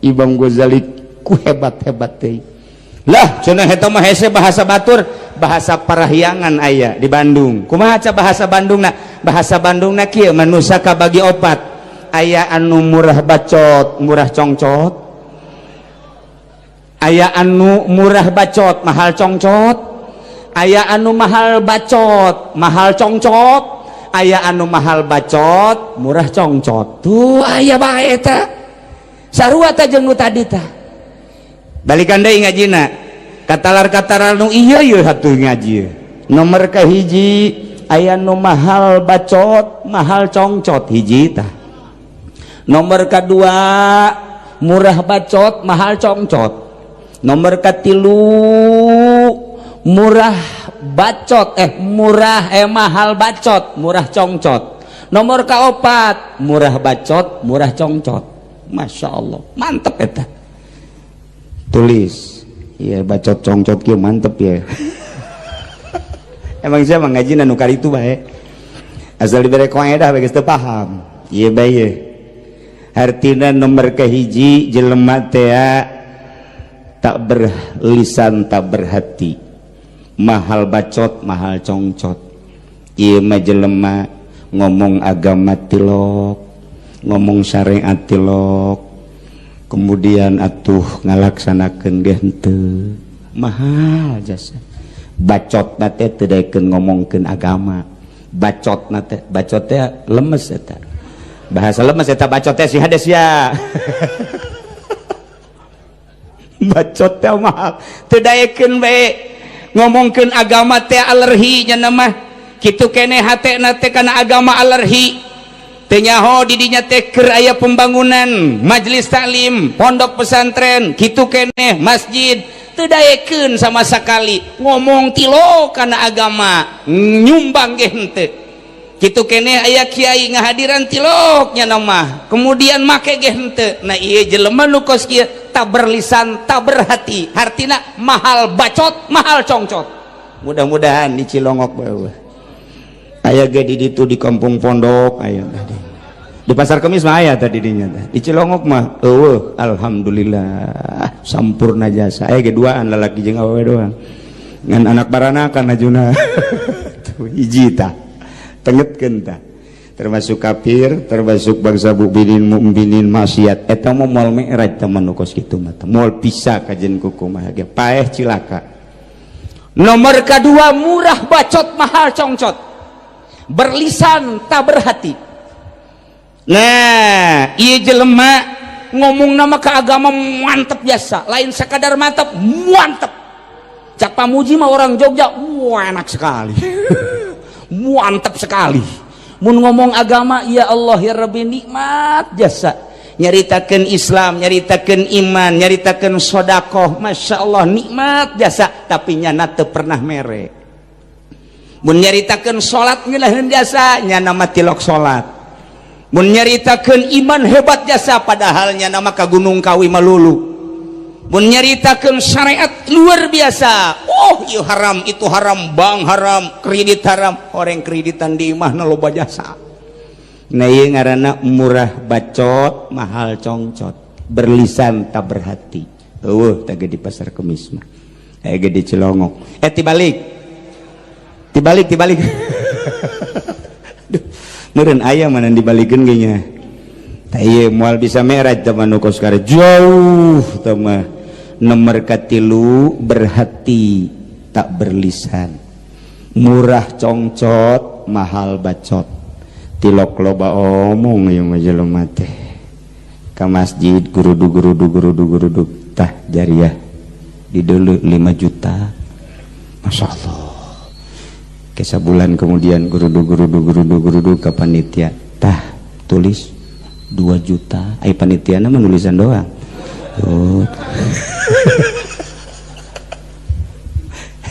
Imam Ghazali ku hebat-hebat teh lah cenah eta mah hese bahasa batur bahasa parahyangan aya di Bandung kumaha ca bahasa Bandungna bahasa Bandungna kieu manusia kabagi opat aya anu murah bacot murah congcot aya anu murah bacot mahal congcot aya anu mahal bacot mahal congcot aya anu mahal bacot murah congcot tuh aya bae eta sarua teh jeung nu tadi tah balikan deui ngajina katalar-katalar nu iya ieu hatuh ngaji nomor kahiji aya nu mahal bacot mahal congcot hiji tah nomor kadua murah bacot mahal congcot nomor katilu murah bacot murah mahal bacot murah congcot nomor kaopat murah bacot murah congcot Masya Allah mantep eta tulis ya bacot congcot kieu mantep ya emang siapa ngaji nu kali itu bae asal dibere kaedah geus teu paham ieu bae artina nomor kahiji jelema teh tak berlisan tak berhati mahal bacot mahal congcot ieu mah jelema ngomong agama tilok ngomong syariat tilok kemudian atuh ngalaksanakeun ge henteu mahal jasa bacotna teh teu daekeun ngomongkeun agama bacotna teh bacot teh lemes eta bahasa lemes eta bacot teh si hades ya bacot teh mahal teu daekeun bae ngomongkeun agama teh alergi nya mah kitu keneh hatena teh kana agama alergi tenyaho didinya teh keur aya pembangunan majelis taklim pondok pesantren kitu keneh masjid teu daekeun sama sakali ngomong tilo kana agama nyumbang ge henteu kitu keneh aya kiai ngahadiran tiloknya nama kemudian make ge henteu nah ieu jelema nu kos kieu tak berlisan tak berhati artina mahal bacot mahal congcot mudah-mudahan di Cilongok bae aya ge di ditu di kampung pondok aya di pasar Kemis mah aya tadi dinya di Cilongok mah eueuh alhamdulillah sampurna jasa aya ge duaan lalaki jeung awewe doang ngan anak baranakan ajuna tuh hiji tah tengetkeun tah termasuk kafir termasuk bangsa mukminin mukminin maksiat eta mah moal mi'raj teh nu kos kitu mah moal pisah kajen kumaha ge paeh cilaka nomor kedua murah bacot mahal congcot berlisan tak berhati nah ieu jelema ngomong nama ke agama mantep biasa lain sekadar mantep mantep cak pamuji mah orang Jogja wah enak sekali mantep sekali mun ngomong agama ya Allah ya Rabbi nikmat jasa nyaritakeun Islam nyaritakeun iman nyaritakeun sedekah Masya Allah nikmat jasa tapi nyana teu pernah mere mun nyaritakeun salat ngeunaheun jasa nyana mah tilok salat mun nyaritakeun iman hebat jasa padahal nyana mah ka Gunung Kawi malulu mun nyaritakeun syariat luar biasa oh ieu haram itu haram bank haram kredit haram orang kreditan di imah na loba jasa nah ieu ngaranna murah bacot mahal congcot berlisan tak berhati eueuh tage di pasar Kemis mah aya ge di Cilongok tibalik meureun aya mana dibalikeun ge nya tah ieu moal bisa mi'raj teh nu kos kare jauh teh mah nomor katilu berhati tak berlisan murah congcot mahal bacot tilok loba omong ieu mah jelema teh ka masjid gurudug tah jariah di deuleu 5 juta Masya Allah kesa bulan kemudian gurudug ke panitia tah tulis 2 juta ai panitiana menulisan doang tuh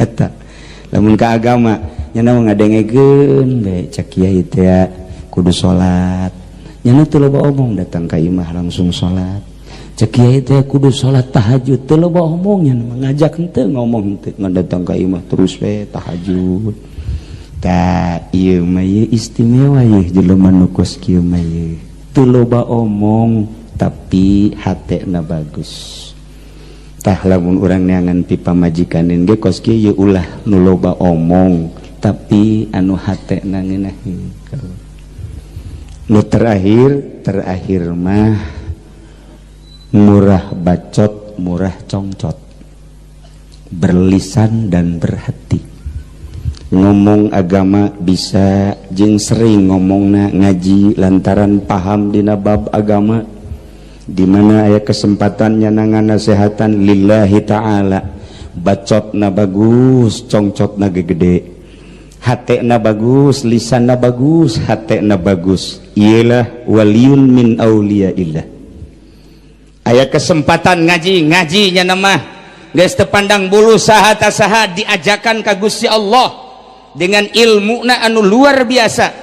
eta lamun ka agama nyana ngadengekeun bae cak kiai teh kudu salat nyana teu loba omong datang ka imah langsung salat cak kiai teh kudu salat tahajud teu loba omong nyana ngajak henteu ngomong henteu ngadatang ka imah terus we tahajud tah ieu mah ieu istimewa ieu jelema nu kos kieu mah ieu teu loba omong tapi hatena bagus. Tah lamun urang neangan ti pamajikanin ge kos kieu ye ulah nu loba omong tapi anu hatena ngeunaheun. Nu terakhir mah murah bacot, murah congcot, berlisan dan berhati. Ngomong agama bisa jeung sering ngomongna ngaji lantaran paham dina bab agama, di mana aya kesempatan nyanangan nasehatan lillahi ta'ala, bacotna bagus, congcotna gede, hatena bagus, lisanna bagus, hatena bagus. Ialah waliyun min auliyaillah. Aya kesempatan ngaji nya nama geus teu pandang bulu saha ta saha diajakan ka Gusti Allah dengan ilmuna anu luar biasa.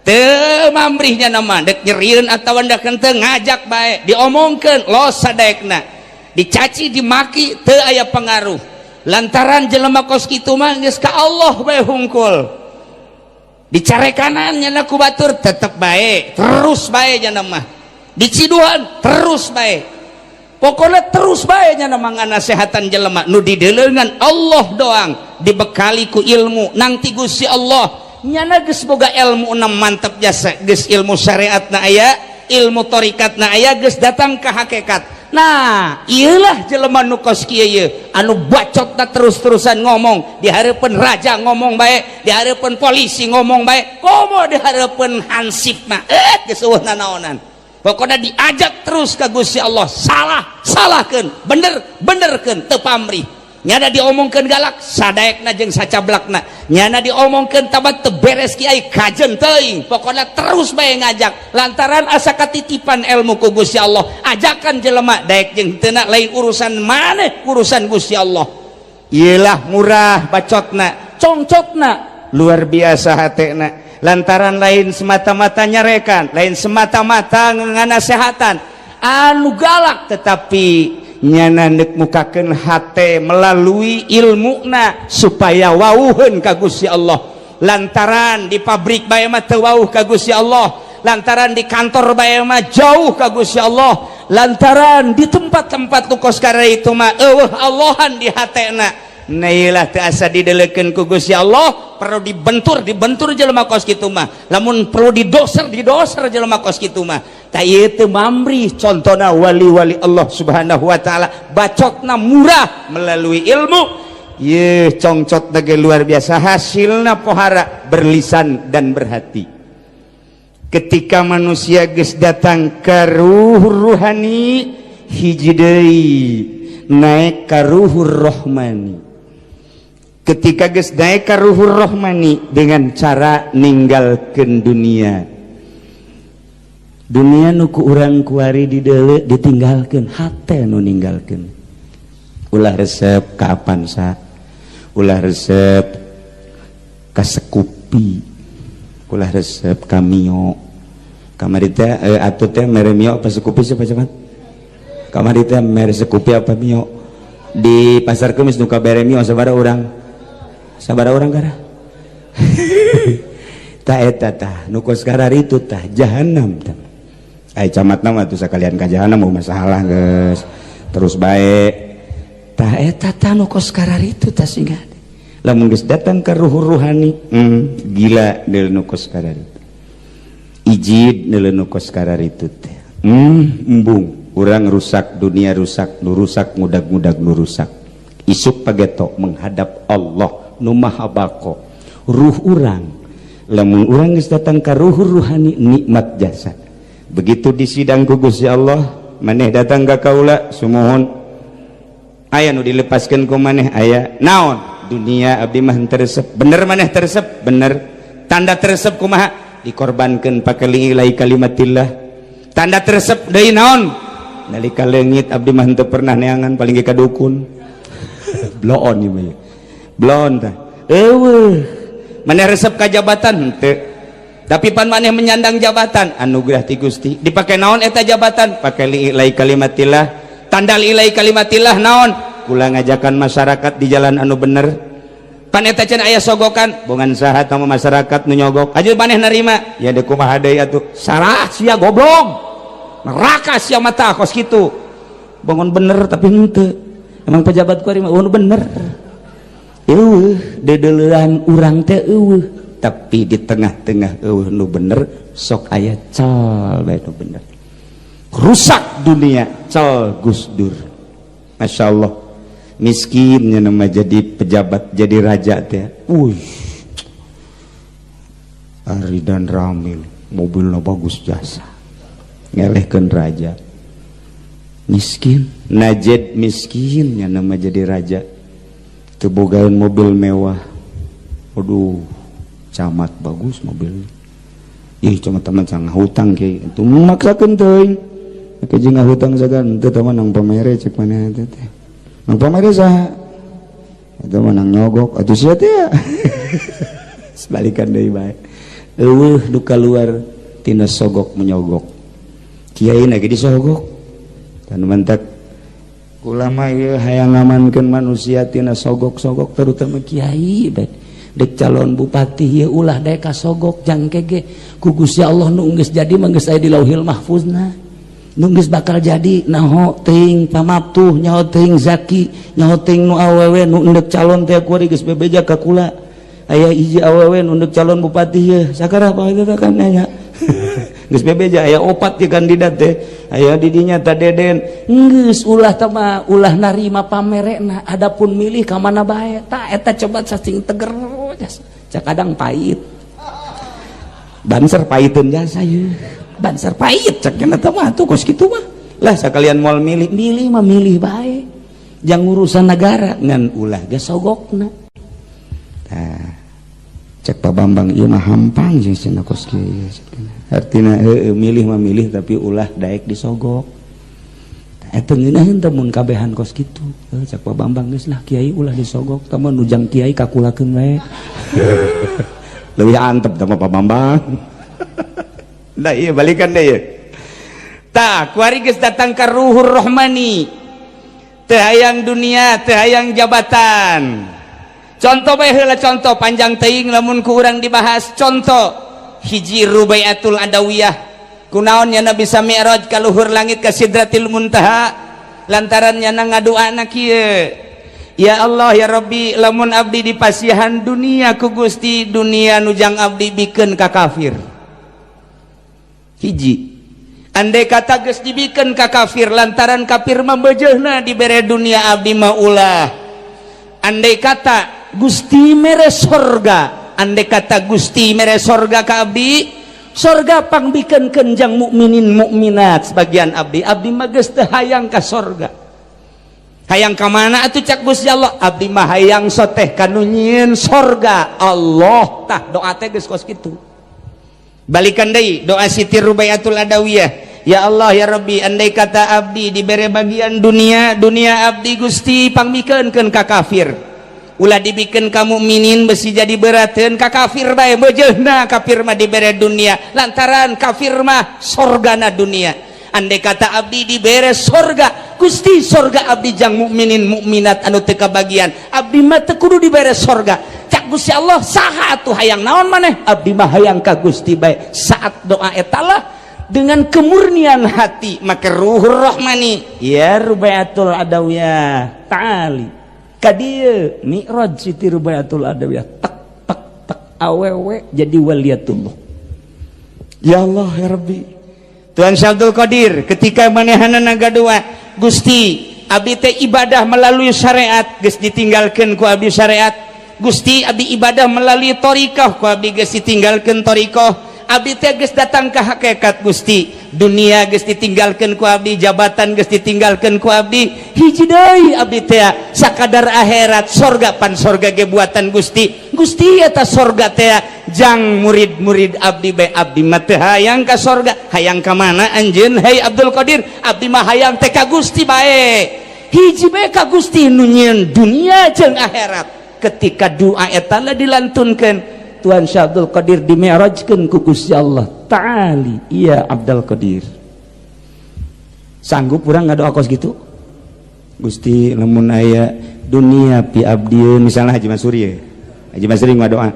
Teu mamrihnya nama dek nyerieun atawa hendakeun teu ngajak bae diomongkeun los sadaekna dicaci dimaki teu aya pengaruh lantaran jelema kos kitu mah geus ka Allah bae hungkul dicarekanan nya ku batur tetep bae terus bae nya nama diciduhan terus bae pokoknya terus bae nya nama nganasehatan jelema nu dideleungan Allah doang dibekali ku ilmu nang ti Gusti Allah nyana geus boga ilmu na mantep jasa geus ilmu syariatna aya ilmu torikatna aya geus datang ke hakikat. Nah iyalah jelema nu kos kieu ye anu bacotna terus-terusan ngomong di hareupeun raja ngomong bae di hareupeun polisi ngomong bae komo di hareupeun hansip mah geus eueuh nanaonan pokona diajak terus ka Gusti Allah salahkeun benerkeun teu pamrih. Nyana diomongkeun galak sadaekna jeung sacablakna nyana diomongkeun tabat teu beres kiai kajen teuing pokona terus bae ngajak lantaran asa katitipan ilmu ku Gusti Allah ajakan jelema daek jeung teuna lain urusan maneh urusan Gusti Allah. Iyalah murah bacotna congcotna luar biasa hatena lantaran lain semata-mata nyarekan lain semata-mata nganasehatan anu galak tetapi nyana neuk mukakeun hate melalui ilmuna supaya wauheun ka Gusti Allah lantaran di pabrik bae mah teu wauh ka Gusti Allah lantaran di kantor bae mah jauh ka Gusti Allah lantaran di tempat-tempat nu kos kara itu mah eueuh Allahan di hatena. Nah iyalah teu asa didelekeun ku Gusti Allah perlu dibentur jelema kos kitu mah lamun perlu didoser jelema kos kitu mah ta ieu teu mamrih. Contona wali-wali Allah Subhanahu wa taala bacotna murah melalui ilmu ye congcotna ge luar biasa hasilna pohara berlisan dan berhati. Ketika manusia geus datang ka ruhani hiji deui naik ka ruhur rohmani. Ketika geus naik ka ruhur rohmani dengan cara ninggalkeun dunia nu ku urang kuari dideuleu ditinggalkeun hate nu ninggalkeun ulah resep ka Avanza ulah resep ka Scoopy ulah resep ka Mio kamari teh atuh teh mere Mio apa Scoopy siapa cepat kamari teh mere Scoopy apa Mio di pasar kemis nu kabere Mio sabaraha urang gara ta eta tah nu kos kararitu tah jahanam tah ai camatna mah tuh sakalian ka jahanam mau masalah geus terus bae tah eta tah nu kos kararitu tah singa lamun geus datang ka ruhur ruhani gila deul nu kos kararitu ijid deul nu kos kararitu teh embung urang rusak dunia rusak nu rusak ngudag-ngudag nu rusak isuk pageto menghadap Allah nu maha bako ruh urang lamun urang geus datang ka ruhur ruhani nikmat jasa begitu disidang ku Gusti Allah maneh datang ka kaula sumuhun aya nu dilepaskeun ku maneh aya naon dunia abdi mah teu resep bener maneh teu resep bener tanda teu resep kumaha dikorbankeun pake lillahi kalimatillah tanda teu resep deui naon nalika leungit abdi mah teu pernah neangan paling ge ka dukun bloon ieu mah blon tah eueuh maneh resep ka jabatan henteu tapi pan maneh menyandang jabatan anugerah ti Gusti dipake naon eta jabatan pake lillahi kalimatillah tanda lillahi kalimatillah naon kula ngajakan masyarakat di jalan anu bener pan eta cenah aya sogokan bongan saha tama masyarakat nu nyogok ajeul maneh narima ya deuk kumaha deui atuh salah sia goblok neraka sia mata kos gitu bangun bener tapi henteu emang pejabat kuari mah bener dedeulean urang teh tapi di tengah-tengah nu bener sok aya cal bae nu bener rusak dunia cal Gus Dur Masya Allah miskinnya nama jadi pejabat jadi raja teh Ari dan Ramil mobilnya bagus jasa ngelehkeun raja miskin Najed miskinnya nama jadi raja tebogaeun mobil mewah aduh camat bagus mobilnya ih cuma teman sang hutang kayak itu memaksakan teuing ke jeung hutang sagan teu teman nang pamere cek mana teh nang pamere saha eta mah nang nyogok atuh sia teh sebalikan deui bae eueuh duka luar tina sogok menyogok kiai na ge disogok dan mentak ulama ieu hayang ngamankeun manusia tina sogok-sogok terutama kiai bae dek calon bupati ya ulah dek kasogok jangkege ku Gusti Allah nu geus jadi mah geus aya di Lauhil Mahfuzna nu geus bakal jadi naho teuing pamaptuh nyaho teuing zaki nyaho teuing nu awewe nu endek calon teh kuari geus bebeja ka kula aya hiji awewe nu endek calon bupati ye sakaraha bae teh kan nya geus bebeja aya 4 ti kandidat teh aya di dinya ta deden geus ulah teh mah ulah narima pamerena adapun milih ka mana bae tah eta coba cacing teger cak kadang pahit banser pahiteun jasa ye banser pahit cak kana teh mah tuh kos kitu mah lah sakalian moal milih mah milih bae jang urusan negara ngan ulah ge sogokna tah cek Pak Bambang ieu mah hampang jeung cenah kos kieu artina milih mah milih tapi ulah daek disogok eta ngeunaheun teh mun kabehan kos kitu cek Pak Bambang geus lah kiai ulah disogok tah mah nujang kiai kakulakeun we leuwih antep tah Pak Bambang da ieu balikan deui ieu tah kuari geus datang ka ruhur rohmani teu hayang dunia teu hayang jabatan contoh bae heula contoh panjang teuing lamun ku urang dibahas contoh hiji Rubaiatul Adawiyah kunaon nya bisa mi'raj ka luhur langit ka Sidratil Muntaha lantaran nya ngadoana kieu ya Allah ya Rabbi lamun abdi dipasihan dunia ku Gusti dunia nujang abdi bikeun ka kafir hiji andai kata geus dibikeun ka kafir lantaran kafir mah beujeuhna dibere dunia abdi mah ulah andai kata Gusti mere sorga andai kata Gusti mere sorga ka abdi sorga pangbikeun kenjang mukminin mukminat sebagian abdi mah geus teu hayang ka sorga hayang ka mana atuh cak Gusti Allah abdi mah hayang soteh kanu nyieun sorga Allah tah doa teh geus kos kitu balikan deui doa Siti Rubaiatul Adawiyah ya Allah ya Rabbi andai kata abdi dibere bagian dunia abdi Gusti pangbikeunkeun ka kafir ulah dibikeun ka mukminin besi jadi berateun ka kafir bae beujeuhna kafir mah dibere dunia lantaran kafir mah sorgana dunia andai kata abdi dibere sorga Gusti sorga abdi jang mukminin mukminat anu teu kabagian abdi mah teu kudu dibere sorga cak Gusti Allah saha atuh hayang naon maneh abdi mah hayang ka Gusti bae saat doa eta lah dengan kemurnian hati maka ruhur rohmani ya Rubaiatul Adawiyah ta'ali kadieu mi'raj Siti Rubaiatul Adawiyah tak awewe jadi waliyatullah ya Allah ya Rabbi Tuhan Syabdul Qadir ketika manehana ngagadua Gusti abdi teh ibadah melalui syariat geus ditinggalkeun ku abdi syariat Gusti abdi ibadah melalui thariqah ku abdi geus ditinggalkeun thariqah abdi teh geus datang ka hakikat Gusti dunia geus ditinggalkeun ku abdi jabatan geus ditinggalkeun ku abdi hiji deui abdi teh sakadar akhirat sorga pan sorga ge buatan Gusti eta sorga teh jang murid-murid abdi bae abdi mah teu hayang ka sorga hayang ka mana anjeun hei Abdul Qadir abdi mah hayang teh ka Gusti bae hiji bae ka Gusti nu nyieun dunia jeung akhirat ketika doa eta lah dilantunkeun Tuhan Syekh Abdul Qadir dimi'rajkeun ku Gusti Allah ta'ali iya Abdul Qadir sanggup urang ngadoa kos gitu Gusti lamun aya dunia pi abdieun misalnya Haji Mansuri ya Haji Mansuri ngadoa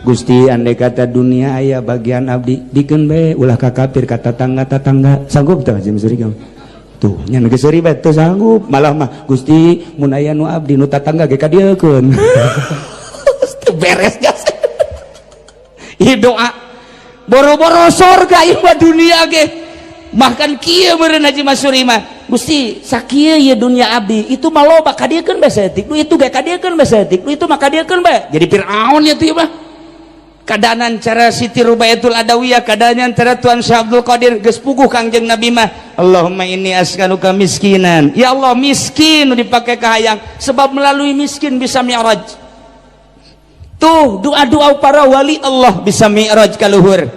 Gusti andai kata dunia aya bagian abdi dikeun bae ulah ka kafir ka tatangga sanggup teu Haji Masuri kamu tuh nya geus seuri bae teu sanggup malah mah Gusti mun aya nu abdi nu tatangga ge ka dieukeun beres gas ieu doa boro-boro surga ieu mah dunia ge bahkan kieu meureun Haji Masuri mah Gusti sakieu ye dunia abdi itu mah loba ka dieukeun bae saeutik nu itu ge ka dieukeun bae saeutik nu itu mah ka dieukeun bae jadi Firaun ya teh mah keadaan cara Siti Rubaiatul Adawiyah keadaan cara Tuan Syekh Abdul Qadir geus puguh Kangjeng Nabi mah Allahumma inni as'aluka miskinan ya Allah miskin dipake kahayang sebab melalui miskin bisa mi'raj tuh doa-doa para wali Allah bisa mi'raj ka luhur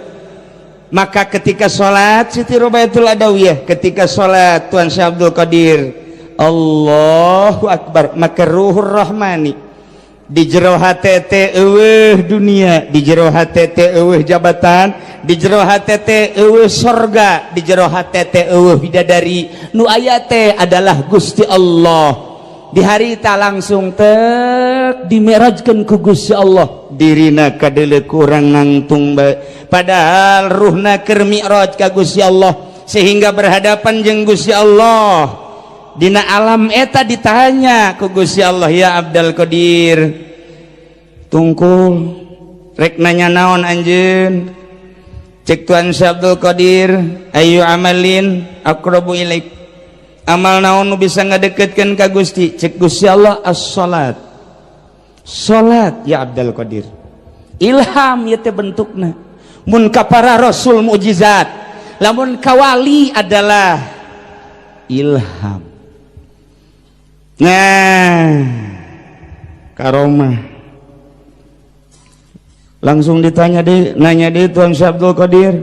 maka ketika sholat Siti Rubaiatul Adawiyah ketika sholat Tuan Syekh Abdul Qadir Allahu Akbar maka ruhur rahmani di jero hate teh eueuh dunia di jero hate teh eueuh jabatan di jero hate teh eueuh surga di jero hate teh eueuh bidadari nu aya teh adalah Gusti Allah di hari ta langsung tek dimirajkeun ku Gusti Allah dirina kadeuleuk urang nangtung bae padahal ruhna keur mi'raj ka Gusti Allah sehingga berhadapan jeung Gusti Allah dina alam eta ditanya ku Gusti Allah ya Abdul Qadir tungkul rek nanya naon anjeun cek Tuan Syekh Abdul Qadir ayu amalin aqrabu ilaik amal naon nu bisa ngadeketkeun ka Gusti cek Gusti Allah as-salat salat ya Abdul Qadir ilham ieu teh bentukna mun ka para rasul mukjizat lamun ka wali adalah ilham. Nah, karomah langsung ditanya deh, nanya deh Tuan Syekh Abdul Qadir,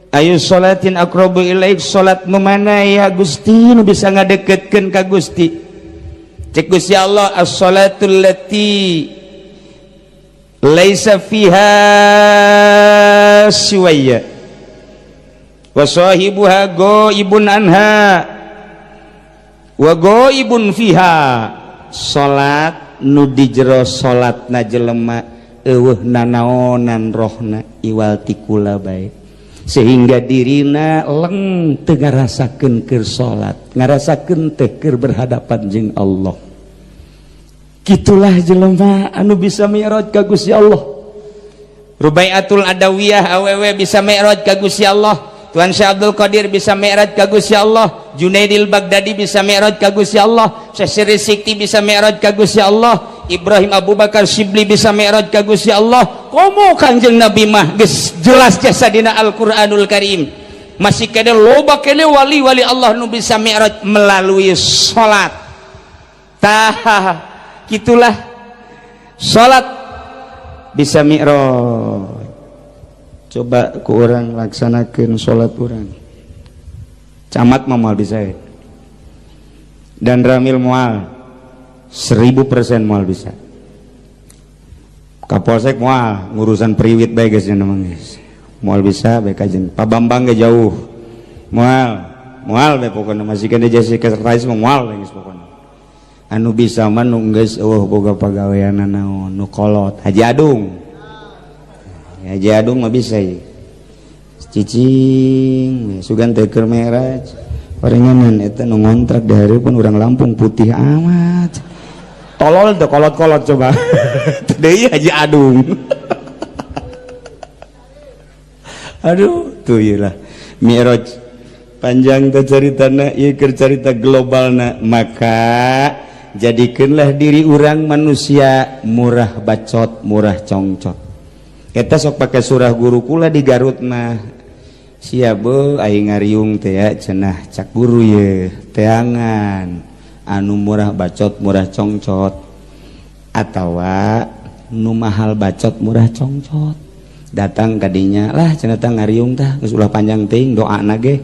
ayu sholatin aqrabu ilaik, sholat nu mana ya Gusti nu bisa ngadeketkeun ka Gusti? Cek Gusti Allah, as-sholatul lati laisa fiha siwaya wa sahibuha ghaibun anha wa ghaibun fiha. Salat nu di jero salatna jelema eueuh nanaonan rohna iwal tikula bae, sehingga dirina leng teu ngarasakeun keur salat, ngarasakeun teh keur berhadapan jeung Allah. Kitulah jelema anu bisa mi'raj ka Gusti Allah. Rubaiatul Adawiyah awewe bisa mi'raj ka Gusti Allah. Tuan Syekh Abdul Qadir bisa mi'raj ka Gusti Allah. Junaidil Baghdadi bisa mi'raj ka Gusti Allah. Syekh Siri Sikti bisa mi'raj ka Gusti Allah. Ibrahim Abu Bakar Shibli bisa mi'raj ka Gusti Allah. Komo Kanjeng Nabi mah geus jelas jasa dina Al-Qur'anul Karim. Masih kene loba kene wali-wali Allah nu bisa mi'raj melalui salat. Tah gitulah salat bisa mi'raj. Coba ku orang laksanakeun salat urang. Camat mah moal bisa ya. Dan Ramil moal 1000% moal bisa. Kapolsek moal ngurusan periwit bae geus nya mah geus. Moal bisa bae kajen. Pak Bambang ge jauh. Moal bae pokona masih kene Jessica Rais mah moal geus pokona. Anu bisa mah nu geus eueuh boga pagaweanna naon nu kolot Haji Adung. Haji Adung mah bisa ya. Cicing sugan teu keur mi'raj paringanan eta nu ngontrak di hareupeun urang Lampung putih amat. Tolol teu kolot-kolot coba. Deui Haji Adung. Aduh, tuh ieu lah mi'raj panjang teh caritana ieu keur carita globalna, maka jadikeunlah diri urang manusia murah bacot, murah congcot. Eta sok pake surah guru kula di Garut mah sia beuh aing ngariung teh ya cenah cak guru ye teangan anu murah bacot murah congcot atawa nu mahal bacot murah congcot datang kadinya lah cenah tah ngariung tah geus ulah panjang teuing doana ge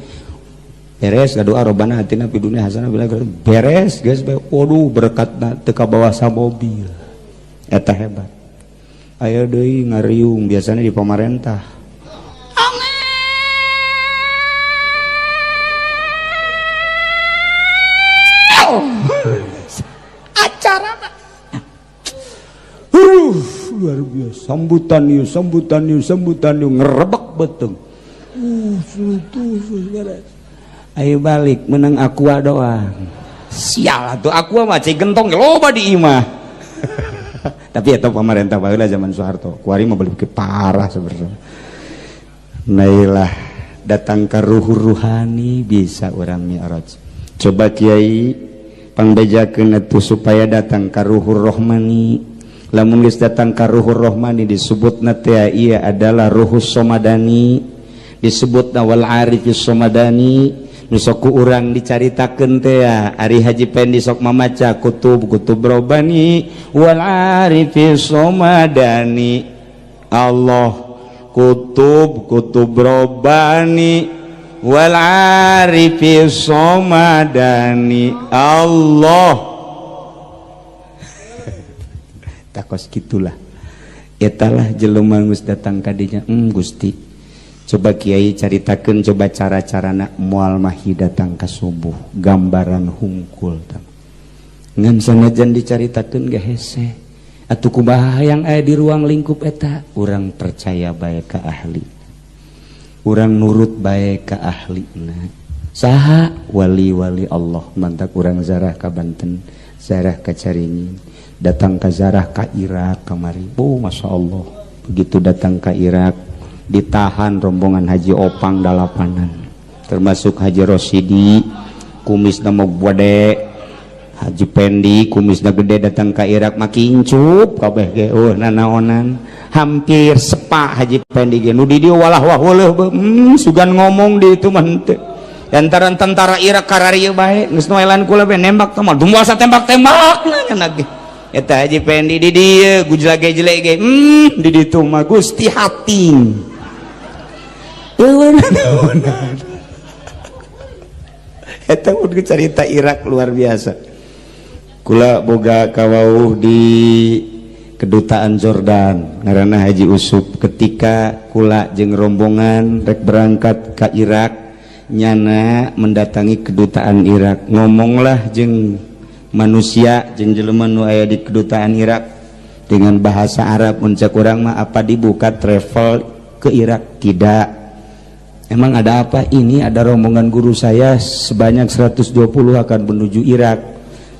beres doa robana atina fi dunya hasanah bila beres geus waduh berkatna teu ka bawah sa mobil eta hebat. Ayo deui ngariung biasanya di pemerintah. Acara luar biasa sambutan yuk ngerebek beteng ayo balik menang aqua doang sial tuh aqua mah cai gentong loba di imah tapi eta pemerintah baheula zaman Soeharto kuari mah beli parah sebenarnya nailah datang ke ruhur ruhani bisa orang mi'raj coba kiai pangbejakeun atuh supaya datang ka ruhur rohmani lamun geus datang ka ruhur rohmani disebutna teh ieu adalah ruhus somadani disebutna wal arifis somadani nu sok ku urang dicaritakeun teh ari Haji Pendi sok mamaca kutub robani wal arifis somadani Allah kutub robani wal arifis somadani Allah takos gitulah etalah jelema geus datang ka dinya Gusti coba kiai caritakeun coba cara-carana moal mahi datang ka subuh gambaran hungkul ngan sanajan dicaritakeun ge hese atuh kumaha hayang aya di ruang lingkup eta urang percaya bae ka ahli urang nurut bae ka ahlina saha wali-wali Allah mantak urang zarah ka Banten zarah ka Caringin datang ke zarah ka Irak kamari Masya Allah begitu datang ke Irak ditahan rombongan Haji Opang dalapanan termasuk Haji Rosidi kumisna mau gede Haji Pendi kumisna gede datang ke Irak makin cup kabeh ge nanaonan hampir sepak Haji Pendi ge nu di dieu walah waheuleum sugan ngomong di itu mah teu lantaran tentara Irak kararieu bae geus noelan kula bae nembak teh mah dumasa tembak-tembak cenah ge eta Haji Pendi di dieu gujlage-jelek ge di ditu mah Gusti hating eta udah cerita Irak luar biasa kula boga kawauh di kedutaan Jordan ngaranna Haji Usup ketika kula jeung rombongan rek berangkat ke Irak nyana mendatangi kedutaan Irak ngomonglah jeung manusia jeung jelema nu aya di kedutaan Irak dengan bahasa Arab muncak urang mah apa dibuka travel ke Irak tidak emang ada apa ini ada rombongan guru saya sebanyak 120 akan menuju Irak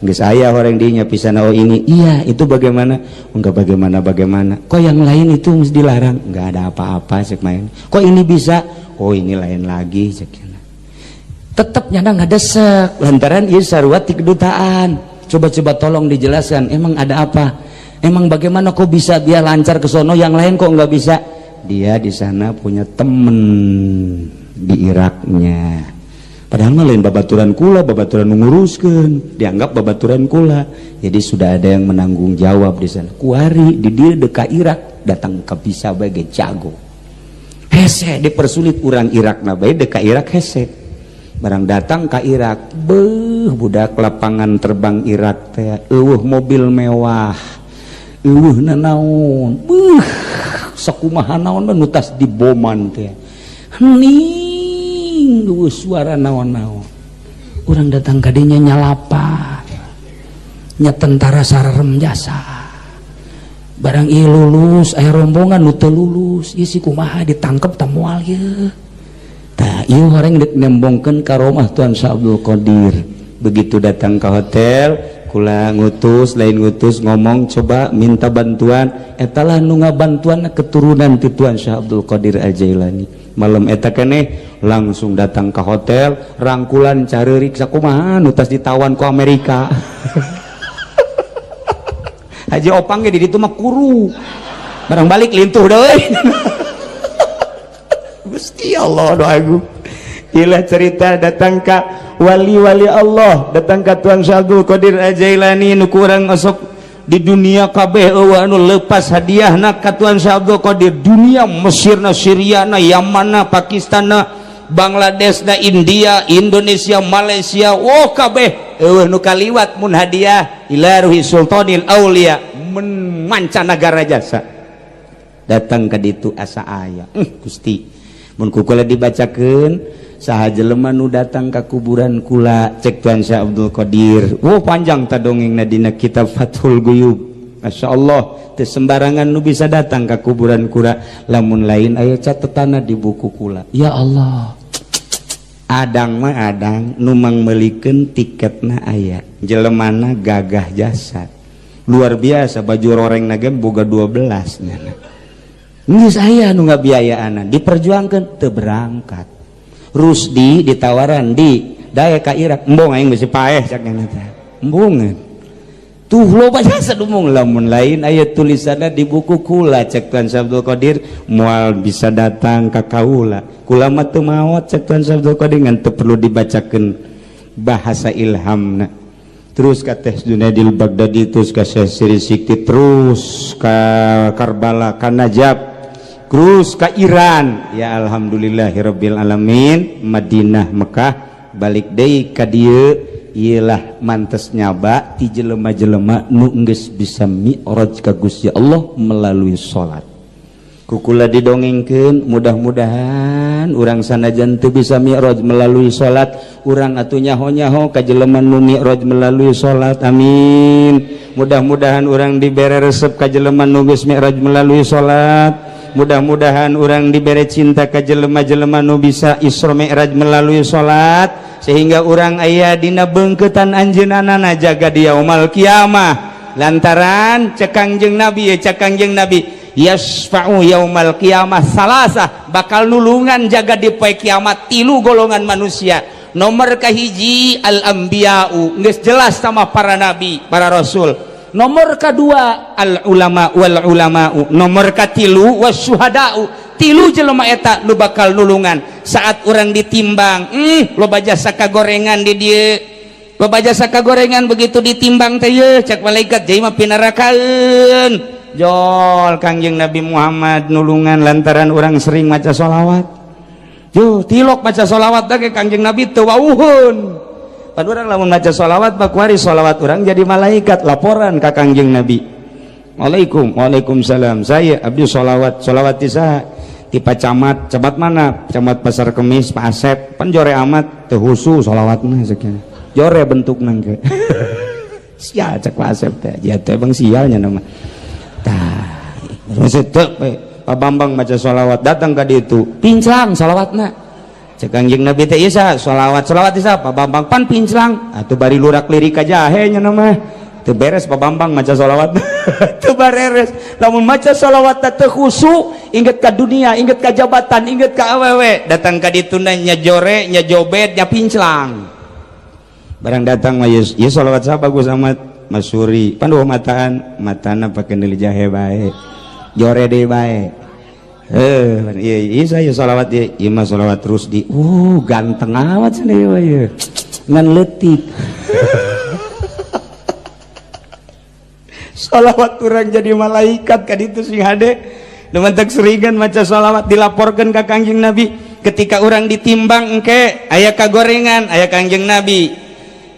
geus aya orang dinya pisana oh ini iya itu bagaimana enggak bagaimana kok yang lain itu mesti dilarang enggak ada apa-apa cek main kok ini bisa oh ini lain lagi cek tetap nyana nggak desek lantaran ieu sarua ti kedutaan coba tolong dijelaskan emang ada apa emang bagaimana kok bisa biar lancar ke sono yang lain kok nggak bisa dia di sana punya temen di Iraknya padahal mah lain babaturan kula babaturan nguruskeun dianggap babaturan kula jadi sudah ada yang menanggung jawab di sana kuari di dia dekat Irak datang ke bisa bae jago hese dipersulit orang Irak na bae dekat Irak hese barang datang ke Irak budak lapangan terbang Irak teh mobil mewah nanaon sakumaha naon nutas diboman teh hening suara naon-naon urang datang ka dinya nyalapan nya tentara sararem jasa barang ieu lulus aya rombongan nu teu lulus ieu si kumaha ditangkep tah moal ieu tah ieu horeng dek nembongkeun ka rumah Tuan Syah Abdul Qadir begitu datang ke hotel kula ngutus lain ngutus ngomong coba minta bantuan etalah nu ngabantuan keturunan ti Tuan Syah Abdul Qadir Al-Jailani malam eta keneh langsung datang ke hotel rangkulan careurik sakumaha nu tas ditawan ku Amerika Haji Opang ge di ditu mah kuru barang balik lintuh deui Gusti Allah doaku ilah cerita datang ka wali-wali Allah datang ka Tuan Syah Abdul Qadir Al-Jailani nu kurang osok di dunia kabeh eueuh anu leupas hadiahna ka Tuan Syah Abdul Qadir dunia Mesirna Syriana Yamanna Pakistanna Bangladesna India Indonesia Malaysia kabeh eueuh nu kaliwat mun hadiah ila ruhi sultanil aulia mancanagara jasa datang ka ditu asa aya Gusti mun kukula dibacakeun saha jelema nu datang ka kuburan kula cek Tuan Syah Abdul Qadir panjang ta dongengna dina kitab Fathul Guyub Masya Allah teu sembarangan nu bisa datang ke kuburan kura lamun lain aya catetana di buku kula. Ya Allah, adang mah adang nu mangmeulikeun tiketna aya, jelemana gagah jasad luar biasa, baju rorengna ge boga 12 nya. Geus aya nu ngabiayaan diperjuangkeun teu berangkat. Rusdi ditawaran di daya ka Irak, embong aing geus paeh cak nya teh. Embungeun. Tuh loba jasa dumung lamun lain ayat tulisanna di buku kula cek Tuan Abdul Qadir moal bisa datang ka kaula. Kula mah teu maot cek Tuan Abdul Qadir ngan teu perlu dibacakeun bahasa ilhamna. Terus ka Teh Junaidil Baghdadi, terus ka Syekh Siri Sikti, terus ka Karbala, ka Najab, terus ka Iran. Ya alhamdulillahirabbil alamin, Madinah, Mekah, balik deui ka dieu. Ialah mantes nyaba ti jelema-jelema nu geus bisa mi'raj ka Gusti Allah melalui salat. Kukula didongengkeun, mudah-mudahan urang sanajan teu bisa mi'raj melalui salat, urang atuh nyaho-nyaho ka jelema nu mi'raj melalui salat. Amin. Mudah-mudahan urang dibere resep ka jelema nu geus mi'raj melalui salat. Mudah-mudahan urang dibere cinta ka jelema-jelema nu bisa Isra Mi'raj melalui salat, sehingga orang aya dina beungkeutan anjeunana jaga di yaumul kiamah lantaran cekangjeng Nabi yasfa'u yaumal kiamah salasah, bakal nulungan jaga di poe kiamat 3 golongan manusia. Nomor kahiji al anbiya'u, geus jelas sama para nabi para rasul. Nomor kedua al ulama wal ulama'u, nomor katilu wasyuhada'u, 3 jelema eta nu bakal nulungan saat orang ditimbang. Loba jasa kagorengan di dieu, loba jasa kagorengan begitu ditimbang teh ye cak malaikat jadi mah pinarakaeun. Jol Kangjeng Nabi Muhammad nulungan lantaran orang sering maca sholawat. Yo tilok maca sholawat ge Kangjeng Nabi teu wauhun. Pan urang lamun maca sholawat bakuari sholawat orang jadi malaikat laporan ka Kangjeng Nabi. Waalaikumsalam. Saya abdi sholawat ti saha? Ti Pacamat. Camat mana? Camat Pasar Kemis, Pak Asep. Pan jore amat teu husu sholawatna sakieu. Jore bentukna ge. Sia cek Pak Asep teh. Ya teh bang sialnya nama. Tah, terus teu Pak Bambang maca sholawat datang ka ditu. Pinclang sholawatna. Cek Kangjeng Nabi teh ieu saha? Sholawat ti saha? Pak Bambang pan pinclang. Atuh bari lurak lirik ka jahe nya nama. Teu beres Pak Bambang maca sholawat. Teu beres. Lamun maca sholawat teu khusyuk, inget ka dunia, inget ka jabatan, inget ka awewe, datang ka ditu nya jore, nya jobet, nya pinclang. Barang datang mah ieu sholawat saha bagus amat? Masuri. Pan mataan, matana pake neuli jahe bae. Jore deui bae. Iya saya sholawat ieu, ieu mah sholawat terus di. Ganteng amat cenah ieu. Ngan leutik. Sholawat orang jadi malaikat ka ditu sing hade. Lumantak seringan maca sholawat dilaporkan ke Kangjeng Nabi. Ketika orang ditimbang engke aya kagorengan aya Kangjeng Nabi.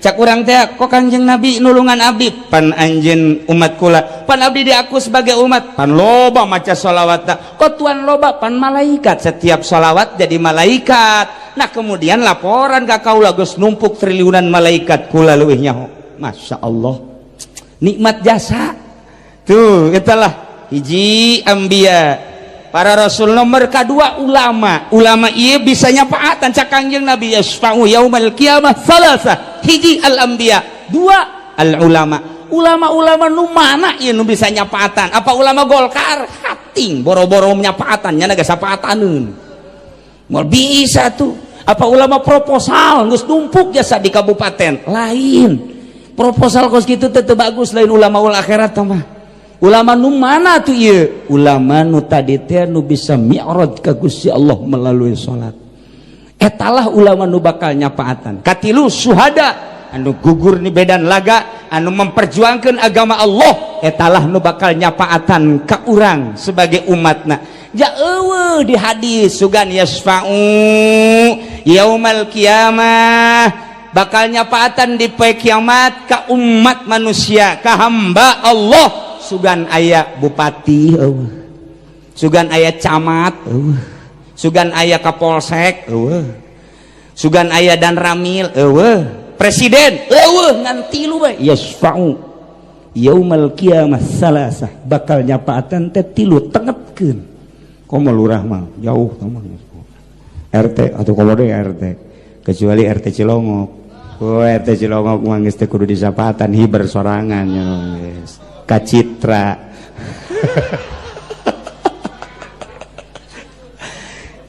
Cak urang teh kok Kangjeng Nabi nulungan abdi? Pan anjeun umat kula. Pan abdi diaku sebagai umat. Pan loba maca sholawat. Kok tuan loba? Pan malaikat. Setiap sholawat jadi malaikat. Nah kemudian laporan ka kaula geus numpuk triliunan malaikat kula leuwih nyaho. Masya Allah. Nikmat jasa tuh itulah hiji anbiya para rasul. Nomor kedua ulama iya bisa nyapaatan cak Kangjeng Nabi yasfa'u yaumal qiyamah salasah. Hiji al anbiya, 2 al ulama nu mana ieu nu bisa nyapaatan? Apa ulama Golkar hating boro-boro nyapaatan nya geus sapaataneun moal bisa tuh. Apa ulama proposal geus numpuk jasa di kabupaten lain. Proposal kos gitu teu bagus lain ulama ul akhirat mah. Ulama nu mana tuh ieu? Ulama nu tadi teh nu bisa mi'raj ka Gusti Allah melalui salat. Etalah ulama nu bakal nyapaatan. Katilu syuhada anu gugur ni bedan laga anu memperjuangkeun agama Allah, etalah nu bakal nyapaatan ka urang sebagai umatna. Ja eueuh di hadis sugan yasfa'u yaumal qiyamah, bakal nyapaatan di poe kiamat ka umat manusia, ka hamba Allah. Sugan aya bupati, sugan aya camat, sugan aya kapolsek, sugan aya dan ramil, presiden, ngan 3 we yasfa'u yaumal qiyamah salasah bakal nyapaatan teh 3 tengepkeun komo lurah mah jauh RT atau komode RT kecuali RT Cilongok. RT Cilongok mah geus teh kudu disapaatan hiber sorangan nya geus ka Citra.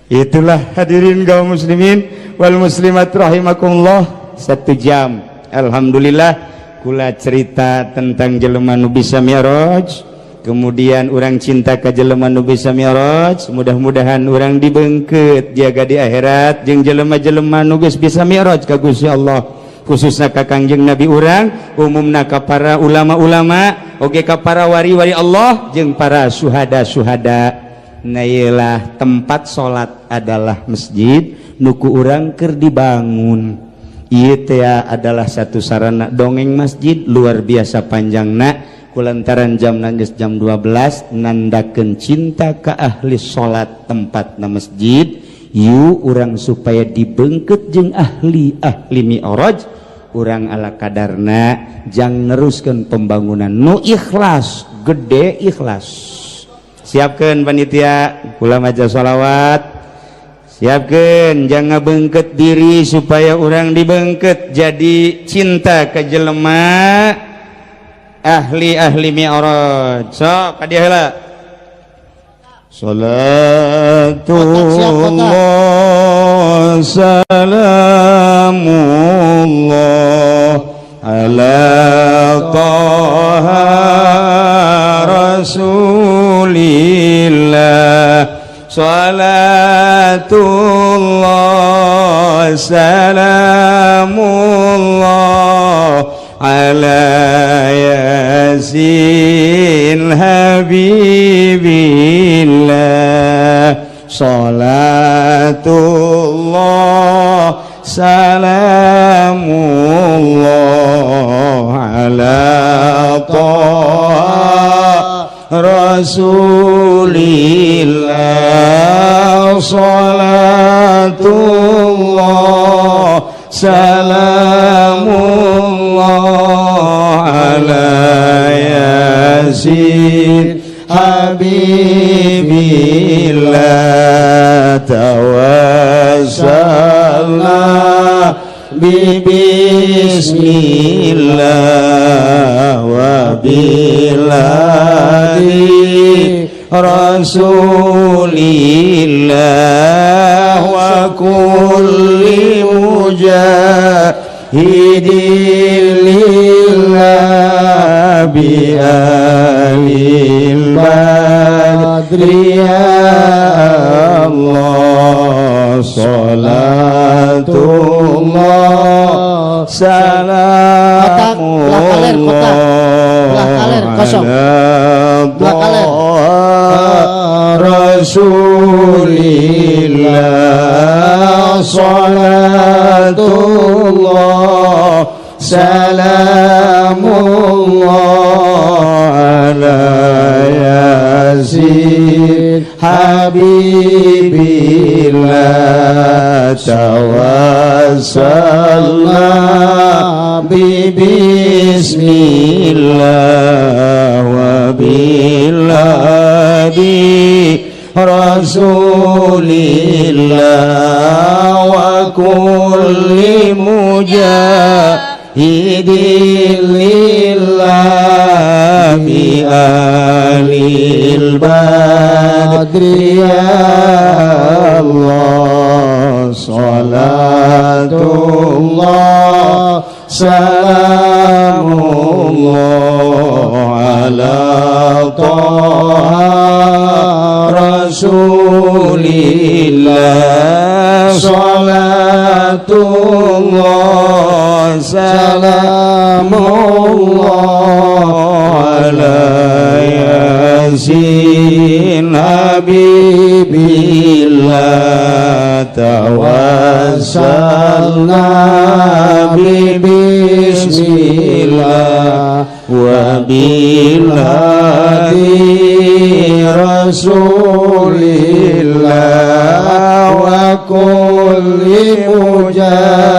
Itulah hadirin kaum muslimin wal muslimat rahimakumullah 1 jam alhamdulillah kula cerita tentang jelema nu bisa mi'raj, kemudian orang cinta ka jelema nu bisa mi'raj, mudah-mudahan orang dibeungkeut jaga di akhirat jeung jelema-jelema nu geus bisa mi'raj ka Gusti Allah, khususna ka Kangjeng Nabi urang, umumna ka para ulama-ulama, oge ka para wari-wari Allah jeung para syuhada-syuhada. Nailah tempat sholat adalah masjid nuku urang keur dibangun. Ieu teh adalah satu sarana dongeng masjid luar biasa panjangna kulantaran jamna geus jam 12 nandakeun cinta ka ahli sholat tempatna masjid. Yu urang supaya dibeungkeut jeung ahli mi'raj urang ala kadarna jang neruskeun pembangunan nu ikhlas gede ikhlas. Siapkan panitia kula maca sholawat, siapkan jangan beungkeut diri supaya orang dibeungkeut jadi cinta ke jelema ahli mi'raj. Sok ka dieu heula salatullah salamullah ala taha rasulillah salatullah salamullah ala yasin habibillah salatullah salamullah ala rasulillah salatullah salamullah ala yasin habibillah tawassalna bismillah wa biladi rasulillah wa kulli mujahidin lillah bi alil badri ya Allah salatullah salamullah rasulillah salatullah salamullah ala yasin habibillah tawassalna bismillah wa biladi rasulillah wa kulli mujahidin lillah bi alil badri ya Allah salatullah salamullah ala taha rasulillah salatullah salamullah ala yasin habibillah tawassalna bismillah wa biladi rasulillah wa kulli mujahidin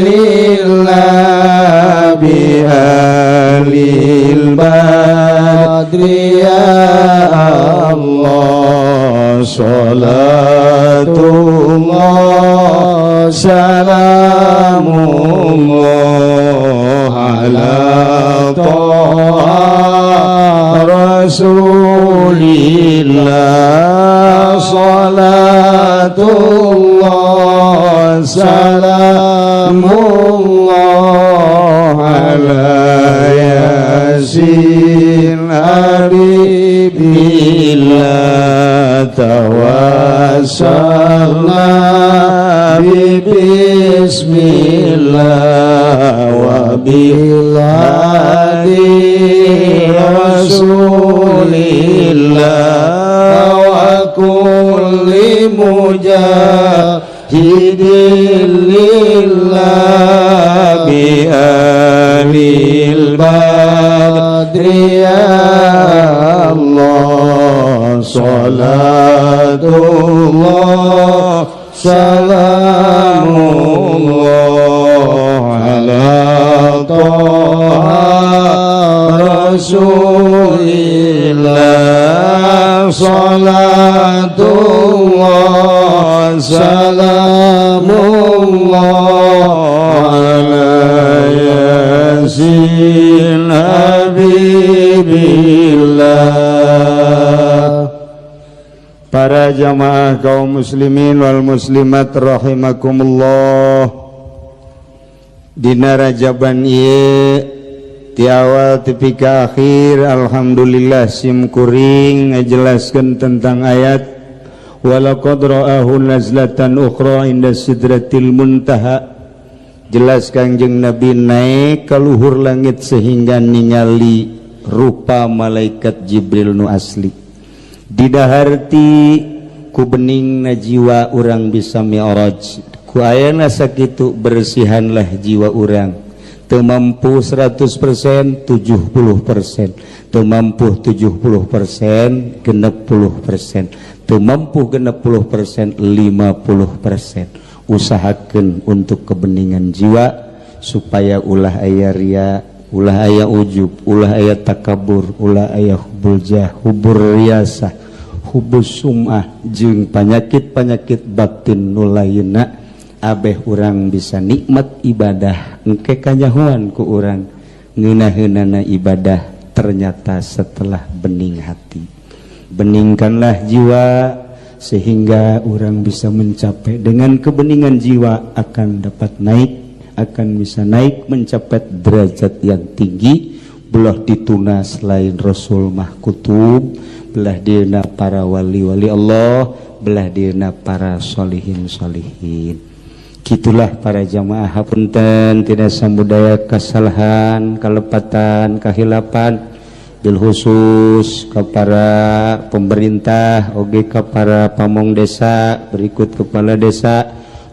lillah bi'alil badri ya Allah salatullah salamullah ala taha rasulillah salatullah salamullah ala yasin habibillah tawassalna bismillah wa bilhadi rasulillah wa kulli mujahidin lillah bi'alil badri ya Allah salatullah salamullah ala taha rasulillah salatullah salamullah ala yasin habibillah. Para jamaah kaum muslimin wal muslimat rahimakumullah, dina Rajaban ieu ti awal tepi ka akhir alhamdulillah sim kuring ngajelaskeun tentang ayat walaqad ra'ahu nazlatan ukhra inda sidratil muntaha. Jelas Kangjeng Nabi naik ka luhur langit sehingga ningali rupa malaikat Jibril nu asli. Didaharti ku bening na jiwa urang bisa mi'raj, ku ayana sakitu bersihanlah jiwa urang. Teu mampu 100%, 70%, teu mampu 70%, 60%, teu mampu 60%, 50%. Usahakeun untuk kebeningan jiwa supaya ulah aya ria, ulah aya ujub, ulah aya takabur, ulah aya hubul jah, hubur riasah, hubus sum'ah jeung panyakit-panyakit batin nu lainna abeh urang bisa nikmat ibadah engke kanyahoan ku urang ngeunaheunana ibadah ternyata setelah bening hati. Beningkanlah jiwa sehingga orang bisa mencapai dengan kebeningan jiwa akan dapat naik, akan bisa naik mencapai derajat yang tinggi. Belah dituna selain Rasul mahkutub, belah dina para wali-wali Allah, belah dina para solihin-solihin. Gitulah para jamaah hapunten tidak sambudaya kesalahan, kelepatan, kehilapan. Bil khusus kepada pemerintah, oge kepada pamong desa, berikut kepala desa,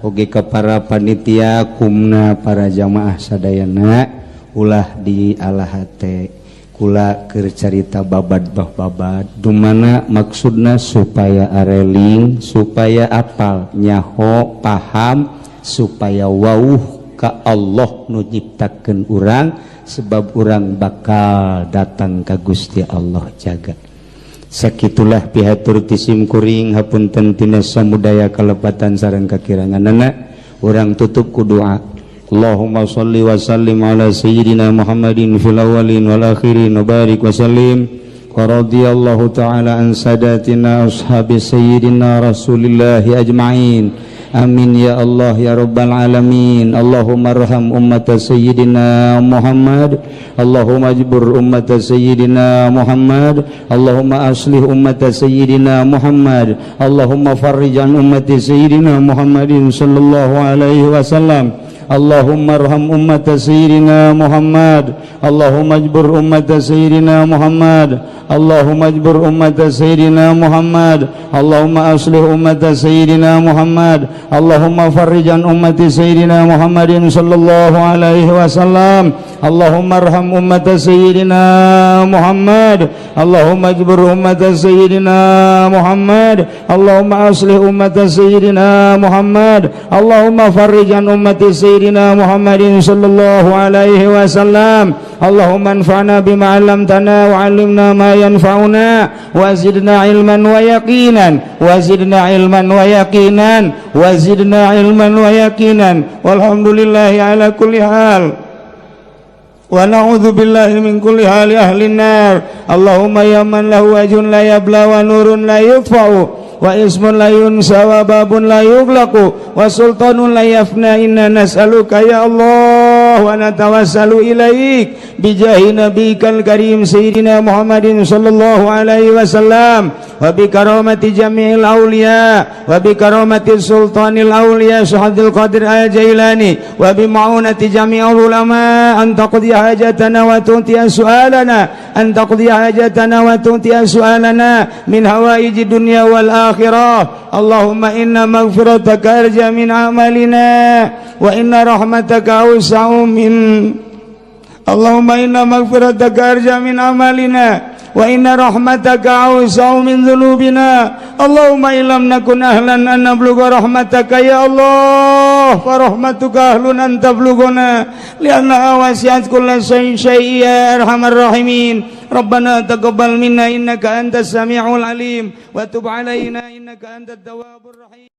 oge kepada panitia, kumna para jamaah sadayana, ulah di alahate, kula keur carita babad, dumana maksudna supaya areling, supaya apal, nyaho, paham, supaya wauh ka Allah nu nyiptakeun urang. Sebab orang bakal datang ka Gusti Allah jaga. Sakitulah pihatur tisim kuring hapunten tina samudaya kalepatan sareng kakiranganana. Orang tutup ku doa. Allahumma shalli wa sallim ala sayyidina Muhammadin fil awwalin wal akhirin wa barik wa sallim. Wa radhiyallahu ta'ala an sadatina ashabi sayyidina Rasulillah ajma'in. Amin ya Allah ya Rabbal Alamin. Allahumma arham ummata Sayyidina Muhammad, Allahumma ajbur ummata Sayyidina Muhammad, Allahumma aslih ummata Sayyidina Muhammad, Allahumma farrijan ummati Sayyidina Muhammadin sallallahu alaihi wasallam. Allahumma arham ummata Sayyidina Muhammad, Allahumma ajbur ummata Sayyidina Muhammad, Allahumma ajbur ummata Sayyidina Muhammad, Allahumma aslih ummata Sayyidina Muhammad, Allahumma farrijan ummati Sayyidina Muhammadin sallallahu alaihi wasallam. Allahumma arham ummat sayyidina Muhammad, Allahumma ajbur ummat sayyidina Muhammad, Allahumma aslih ummat sayyidina Muhammad, Allahumma farrij an ummati sayyidina Muhammadin sallallahu alaihi wasallam. Allahumma anfa'na bima 'allamtana wa 'allimna ma yanfa'una wa zidna ilman wa yaqinan wa zidna ilman wa yaqinan wa zidna ilman wa yaqinan. Walhamdulillahi ala kulli hal wa na'udzu billahi min kulli hali ahli nar. Allahumma ya man lahu wajhun la yabla wa nurun la yutfa'u wa ismun la yunsa wa babun la yughlaqu wa sultanun la yafna, inna nas'aluka ya Allah wa natawassalu ilaik bijahi nabiyikal karim sayyidina Muhammadin sallallahu alaihi wasallam wa bi karamati jami'il awliya wa bi karamati sultanil awliya Syahadil Qadir al-Jailani wa bi ma'unati jami'il ulama an taqdi hajatana wa tunti su'alana, an taqdi hajatana wa tunti su'alana min hawaiji dunya wal akhirah. Allahumma inna maghfirataka arja min amalina wa inna rahmataka awsa'u min, Allahumma inna maghfirataka arja min amalina wa inna rahmataka awsa'u min dhunubina. Allahumma illam nakun ahlan an nablugha rahmataka ya Allah fa rahmatuka ahlun an tablughuna lianna wasi'at kulla shay'in ya arhamar rahimin. Rabbana taqabbal minna innaka antas sami'ul alim wa tub alaina innaka antat tawwabur rahim.